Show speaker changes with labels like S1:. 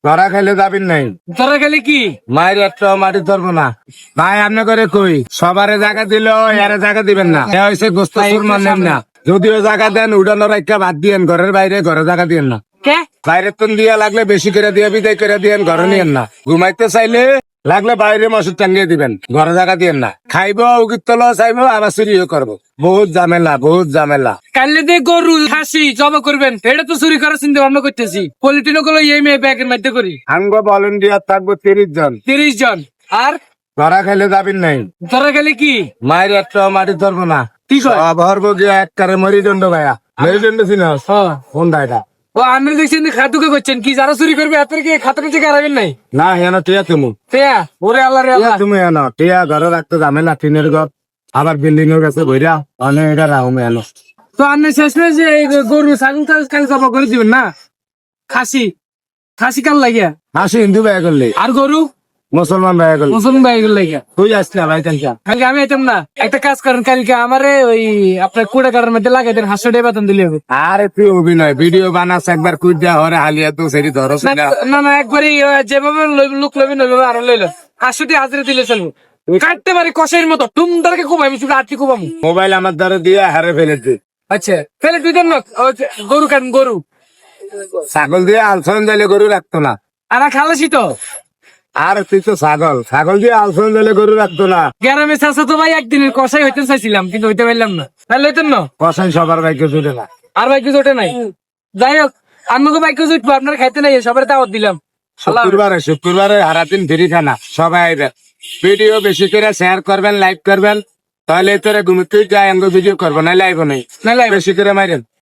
S1: ধরা খাইলে যাবেন নাই,
S2: তোরা খেলে কি
S1: মায়ের একটা মাটি ধরবো না ভাই। আপনি করে কই সবারে জায়গা দিল, এরে জায়গা দিবেন না। এ হয়েছে গোস্ত সুরমান নেন না। যদিও জায়গা দেন উঠানোর একটা বাদ দিয়েন, ঘরের বাইরে ঘরে জায়গা দিয়েন না।
S2: কে
S1: বাইরে তুন দিয়া লাগলে বেশি করে দিয়ে বিদায় করে দিয়েন, ঘরে নিয়েন না। ঘুমাইতে চাইলে লাগলে বাইরে মশুর টাঙ্গিয়ে দিবেন, ঘরে জায়গা দিয়েন না। খাইবো উকিতল চাইবো, আবার চুরিও করবো। বহুত ঝামেলা, বহুত ঝামেলা।
S2: কাললে দিয়ে গরু খাসি জমা করবেন, এটা তো চুরি করার চিন্তা ভাবনা করতেছি। পলিটিনো গুলো এই মেয়ে ব্যাগের মধ্যে করি।
S1: আঙ্গ ভলেন্টিয়ার থাকবো 30 জন।
S2: 30 জন। আর
S1: ধরা খাইলে যাবেন নাই,
S2: তোরা খেলে কি
S1: মায়ের একটা মাটি ধরবো না।
S2: কি কয়?
S1: ভরবো গিয়া একবারে মরিদণ্ড ভাইয়া। মেরুদণ্ড চিনাস
S2: হ্যাঁ।
S1: কোনটা এটা?
S2: ও আপনি দেখছেন খাতুকে করছেন কি, যারা চুরি করবে এত কি খাতুর কাছে হারাবেন নাই?
S1: না হেন টিয়া তুমি,
S2: তেয়া ওরে আল্লাহ রে
S1: টিয়া
S2: আল্লাহ।
S1: তুমি হেন টিয়া ঘরে রাখতে ঝামেলা। টিনের ঘর আবার বিল্ডিং এর কাছে বইরা অনেক এটা রাহুমে হেন।
S2: তো আপনি শেষ মেশ যে এই গরু ছাগল কাল জমা করে দিবেন না? খাসি খাসি কাল লাগিয়া,
S1: হাসি হিন্দু ভাইয়া করলে
S2: আর গরু
S1: মুসলমান ভাইয়া করলে।
S2: মুসলমান ভাই লাগিয়া।
S1: তুই আসলে ভাই কালকা
S2: কালকে আমি আইতাম না, একটা কাজ করেন কালকে আমারে ওই আপনার কুড়া কাটার মধ্যে লাগাই দেন, 500 বেতন দিলে হবে।
S1: আরে তুই অভিনয় ভিডিও বানাস একবার কুই দেওয়া হরে হালিয়া তো সেটি ধরস
S2: না
S1: না।
S2: না না একবারই যেভাবে লোক লবেন ওইভাবে আরো লইল। 500 হাজারে দিলে চলবো, কাটতে পারি কষের মতো টুমদারকে খুব আমি শুধু আটটি খুব আমি।
S1: মোবাইল আমার দ্বারা দিয়ে হারে ফেলেছে।
S2: আচ্ছা ফেলে দুই দেন না, গরু কাটেন গরু।
S1: ছাগল দিয়ে আলসন দিলে গরু রাখতো না।
S2: আর খালাসি তো
S1: আর তুই তো ছাগল, ছাগল দিয়ে আলসন দিলে গরু রাখতো না।
S2: গ্রামে চাষা তো ভাই একদিনের কষাই হইতে চাইছিলাম, কিন্তু হইতে পারলাম না। তাহলে হইতেন না,
S1: কষাই সবার বাইকে জুড়ে না।
S2: আর বাইক জোটে নাই। যাই হোক আমাকে বাইক জুটবো, আপনার খাইতে নাই, সবার দাওয়াত দিলাম।
S1: শুক্রবারে হারাদিন ফ্রি খানা, সবাই আইবেন। ভিডিও বেশি করে শেয়ার করবেন, লাইক করবেন, তাহলে তোরা ঘুমিতে যায় ভিডিও করবো না, লাইভ নেই।
S2: না লাইভ
S1: বেশি করে মাইরেন।